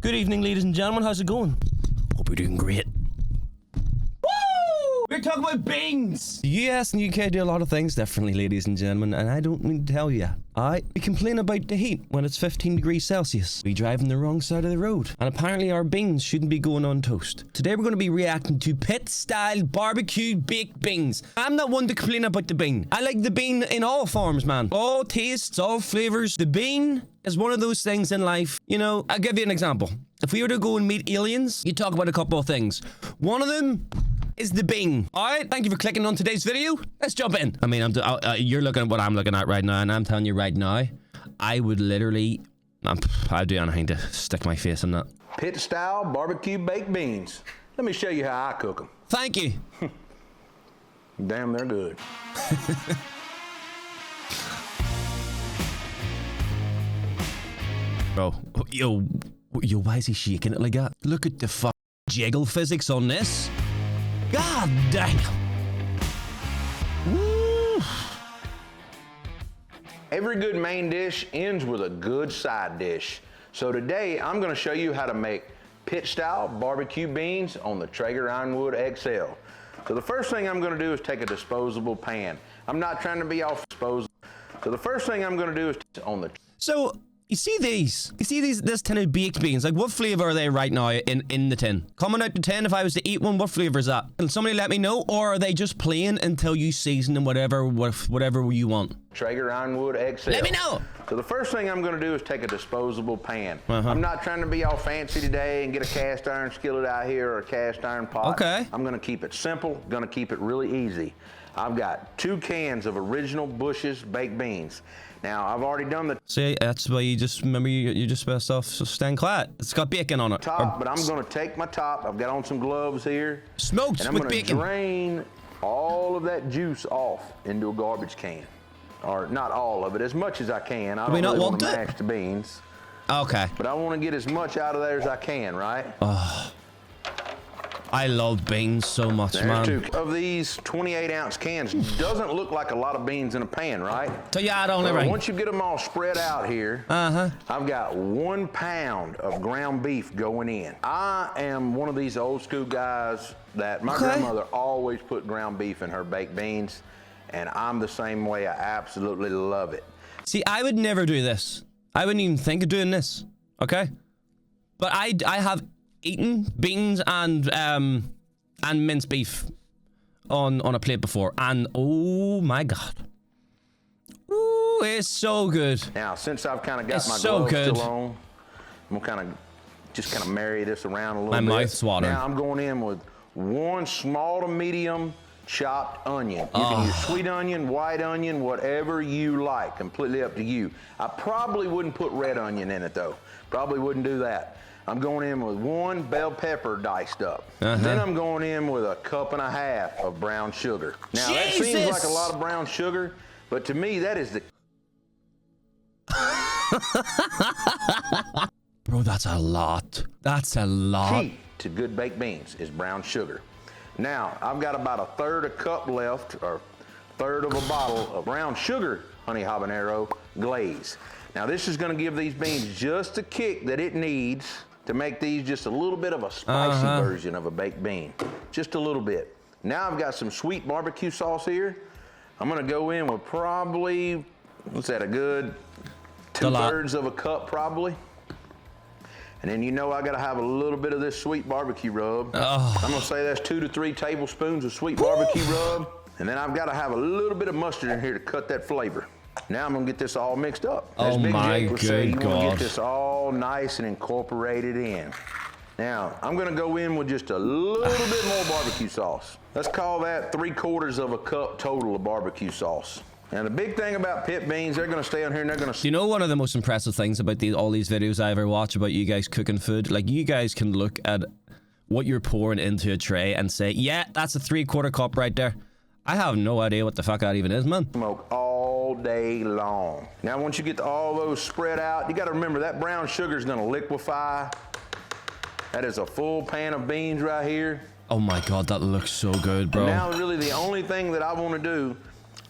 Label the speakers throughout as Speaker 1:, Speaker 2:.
Speaker 1: Good evening, ladies and gentlemen. How's it going? Hope you're doing great. Woo! We're talking about beans. The US and UK do a lot of things differently, ladies and gentlemen, and I don't mean to tell you. We complain about the heat when it's 15 degrees Celsius. We drive on the wrong side of the road, and apparently our beans shouldn't be going on toast. Today we're going to be reacting to pit-style barbecue baked beans. I'm not one to complain about the bean. I like the bean in all forms, man. All tastes, all flavors. The bean is one of those things in life. You know, I'll give you an example. If we were to go and meet aliens, you talk about a couple of things. One of them is the bean. All right, thank you for clicking on today's video. Let's jump in. I mean, you're looking at what I'm looking at right now, and I'm telling you right now, I would literally, I'd do anything to stick my face in that.
Speaker 2: Pit style barbecue baked beans. Let me show you how I cook them.
Speaker 1: Thank you.
Speaker 2: Damn, they're good.
Speaker 1: Bro, yo, why is he shaking it like that? Look at the jiggle physics on this. God damn. Woo.
Speaker 2: Every good main dish ends with a good side dish. So today I'm going to show you how to make pit style barbecue beans on the Traeger Ironwood XL. So the first thing I'm going to do is take a disposable pan. I'm not trying to be all disposable. So the first thing I'm going to do is on the...
Speaker 1: So you see this tin of baked beans, like what flavor are they right now in the tin? Coming out the tin, if I was to eat one, what flavor is that? Can somebody let me know? Or are they just plain until you season them whatever you want?
Speaker 2: Traeger Ironwood XL.
Speaker 1: Let me know.
Speaker 2: So the first thing I'm going to do is take a disposable pan. I'm not trying to be all fancy today and get a cast iron skillet out here or a cast iron pot.
Speaker 1: Okay.
Speaker 2: I'm going to keep it simple, going to keep it really easy. I've got 2 cans of original Bush's baked beans. Now, I've already done the...
Speaker 1: See, that's why you just, remember, you just best off staying quiet. It's got bacon on it.
Speaker 2: Top, but I'm going to take my top. I've got on some gloves here.
Speaker 1: Smoked
Speaker 2: and I'm
Speaker 1: with
Speaker 2: gonna
Speaker 1: bacon.
Speaker 2: Drain all of that juice off into a garbage can. Or not all of it, as much as I can. I don't really want to mash the beans.
Speaker 1: Okay.
Speaker 2: But I want to get as much out of there as I can, right?
Speaker 1: I love beans so much, man.
Speaker 2: There's 2 of these 28-ounce cans. Doesn't look like a lot of beans in a pan, right?
Speaker 1: So you add on everything.
Speaker 2: Once you get them all spread out here, I've got 1 pound of ground beef going in. I am one of these old school guys that my grandmother always put ground beef in her baked beans, and I'm the same way. I absolutely love it.
Speaker 1: See, I would never do this. I wouldn't even think of doing this, okay? But I have eaten beans and minced beef on a plate before, and oh my god, ooh, it's so good.
Speaker 2: Now, since I've kind of got my gloves still on, I'm gonna kind of marry this around a little bit.
Speaker 1: My mouth's watering.
Speaker 2: Now I'm going in with 1 small to medium chopped onion. You can use sweet onion, white onion, whatever you like. Completely up to you. I probably wouldn't put red onion in it though. Probably wouldn't do that. I'm going in with 1 bell pepper diced up. Then I'm going in with 1.5 cups of brown sugar. Now that seems like a lot of brown sugar, but to me that is the...
Speaker 1: Bro, that's a lot. That's a lot.
Speaker 2: Key to good baked beans is brown sugar. Now, I've got about 1/3 cup left, or 1/3 of a bottle of brown sugar honey habanero glaze. Now, this is going to give these beans just the kick that it needs to make these just a little bit of a spicy version of a baked bean. Just a little bit. Now I've got some sweet barbecue sauce here. I'm going to go in with probably, what's that, a good 2/3 of a cup probably. And then you know I got to have a little bit of this sweet barbecue rub. I'm going to say that's 2 to 3 tablespoons of sweet barbecue rub. And then I've got to have a little bit of mustard in here to cut that flavor. Now I'm gonna get this all mixed up. As Big Jake would say, you wanna get this all nice and incorporated in. Now, I'm gonna go in with just a little bit more barbecue sauce. Let's call that 3/4 of a cup total of barbecue sauce. Now, the big thing about pit beans, they're gonna stay on here and they're gonna...
Speaker 1: You know, one of the most impressive things about all these videos I ever watch about you guys cooking food, like you guys can look at what you're pouring into a tray and say, yeah, that's a 3/4 cup right there. I have no idea what the fuck that even is, man.
Speaker 2: Smoke all day long. Now, once you get all those spread out, you got to remember that brown sugar is going to liquefy. That is a full pan of beans right here.
Speaker 1: Oh my god, that looks so good, bro.
Speaker 2: And now, really, the only thing that I want to do,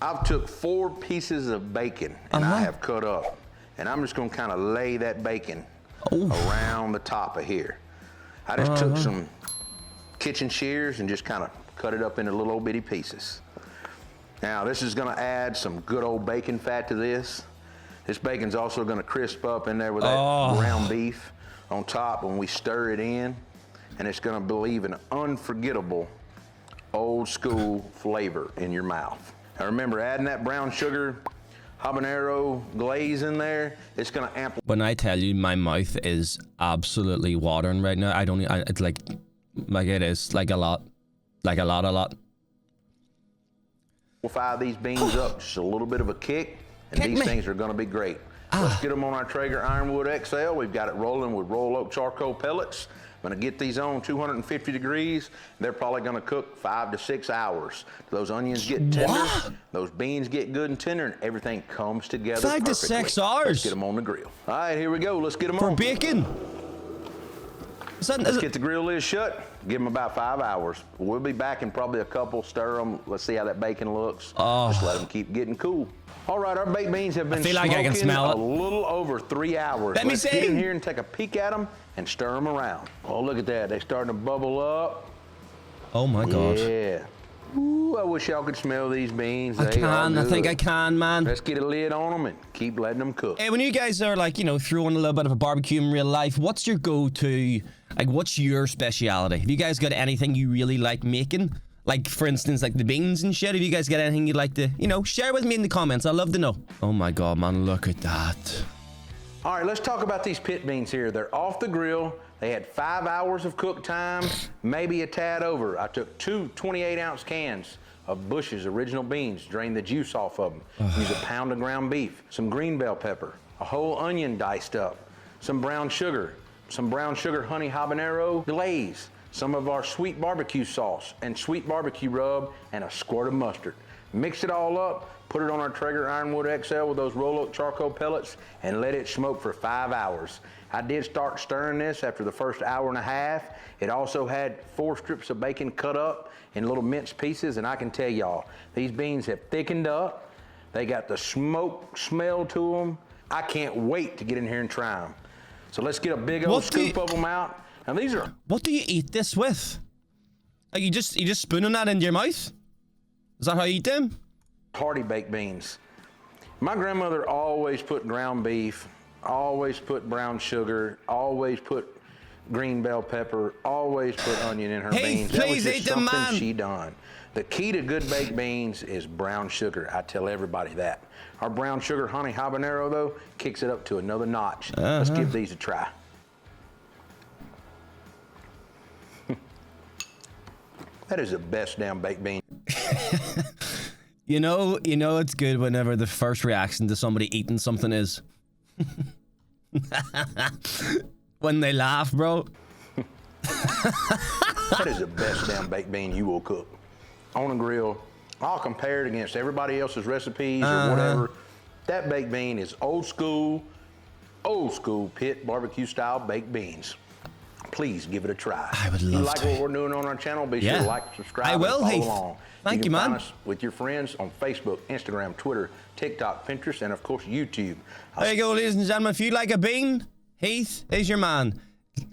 Speaker 2: I've took 4 pieces of bacon and I have cut up, and I'm just going to kind of lay that bacon around the top of here. I just took some kitchen shears and just kind of cut it up into little old bitty pieces. Now this is gonna add some good old bacon fat to this. This bacon's also gonna crisp up in there with that ground beef on top when we stir it in, and it's gonna leave an unforgettable old school flavor in your mouth. Now remember, adding that brown sugar habanero glaze in there, it's gonna amplify.
Speaker 1: When I tell you my mouth is absolutely watering right now, it's like it is like a lot.
Speaker 2: Fire these beans up just a little bit of a kick, and these things are gonna be great. Let's get them on our Traeger Ironwood XL. We've got it rolling with roll oak charcoal pellets. I'm gonna get these on 250 degrees. They're probably gonna cook 5 to 6 hours. Those onions get tender, those beans get good and tender, and everything comes together
Speaker 1: 5 to 6 hours?
Speaker 2: Let's get them on the grill. All right, here we go. Let's get them
Speaker 1: for
Speaker 2: on.
Speaker 1: bacon.
Speaker 2: Let's get the grill lid shut. Give them about 5 hours. We'll be back in probably a couple. Stir them. Let's see how that bacon looks. Just let them keep getting cool. All right, our baked beans have been smoking
Speaker 1: I can smell it.
Speaker 2: a little over 3 hours. Let's get in here and take a peek at them and stir them around. Oh, look at that. They're starting to bubble up.
Speaker 1: Oh my God.
Speaker 2: Yeah. Ooh, I wish y'all could smell these beans.
Speaker 1: I think I can, man.
Speaker 2: Let's get a lid on them and keep letting them cook.
Speaker 1: Hey, when you guys are like, you know, throwing a little bit of a barbecue in real life, what's your go-to, like what's your speciality? Have you guys got anything you really like making? Like, for instance, like the beans and shit. Have you guys got anything you'd like to, you know, share with me in the comments? I'd love to know. Oh my God, man, look at that.
Speaker 2: All right, let's talk about these pit beans here. They're off the grill. They had 5 hours of cook time, maybe a tad over. I took 2 28-ounce cans of Bush's original beans, drained the juice off of them. Use a pound of ground beef, some green bell pepper, a whole onion diced up, some brown sugar honey habanero glaze, some of our sweet barbecue sauce and sweet barbecue rub, and a squirt of mustard. Mix it all up, put it on our Traeger Ironwood XL with those roll oak charcoal pellets, and let it smoke for 5 hours. I did start stirring this after the first hour and a half. It also had 4 strips of bacon cut up in little minced pieces, and I can tell y'all, these beans have thickened up. They got the smoke smell to them. I can't wait to get in here and try them. So let's get a big old scoop of them out. Now these are...
Speaker 1: What do you eat this with? Like you just spooning that into your mouth? Is that how you eat them?
Speaker 2: Hearty baked beans. My grandmother always put ground beef, always put brown sugar, always put green bell pepper, always put onion in her beans. That was just something she done. The key to good baked beans is brown sugar. I tell everybody that. Our brown sugar honey habanero, though, kicks it up to another notch. Let's give these a try. That is the best damn baked bean.
Speaker 1: You know it's good whenever the first reaction to somebody eating something is when they laugh, bro.
Speaker 2: That is the best damn baked bean you will cook on a grill. I'll compare it against everybody else's recipes or whatever. That baked bean is old school pit barbecue style baked beans. Please give it a try.
Speaker 1: I would love to.
Speaker 2: If you like what we're doing on our channel, be sure to like, subscribe, and follow along.
Speaker 1: Thank you, man.
Speaker 2: Find us with your friends on Facebook, Instagram, Twitter, TikTok, Pinterest, and of course, YouTube.
Speaker 1: There you go, ladies and gentlemen. If you like a bean, Heath is your man.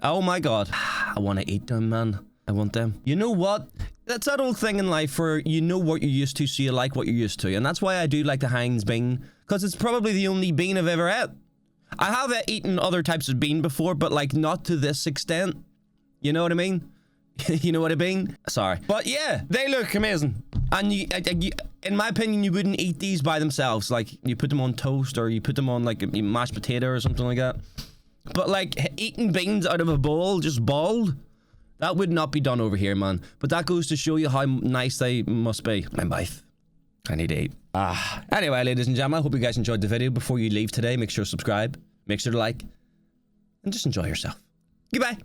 Speaker 1: Oh my God. I want to eat them, man. I want them. You know what? That's that old thing in life where you know what you're used to, so you like what you're used to. And that's why I do like the Heinz bean, because it's probably the only bean I've ever had. I have eaten other types of bean before, but like not to this extent. You know what I mean? You know what I mean? Sorry. But yeah, they look amazing. And in my opinion, you wouldn't eat these by themselves. Like you put them on toast or you put them on like a mashed potato or something like that. But like eating beans out of a bowl, just bald, that would not be done over here, man. But that goes to show you how nice they must be. My mouth. I need to eat. Anyway, ladies and gentlemen, I hope you guys enjoyed the video. Before you leave today, make sure to subscribe, make sure to like, and just enjoy yourself. Goodbye.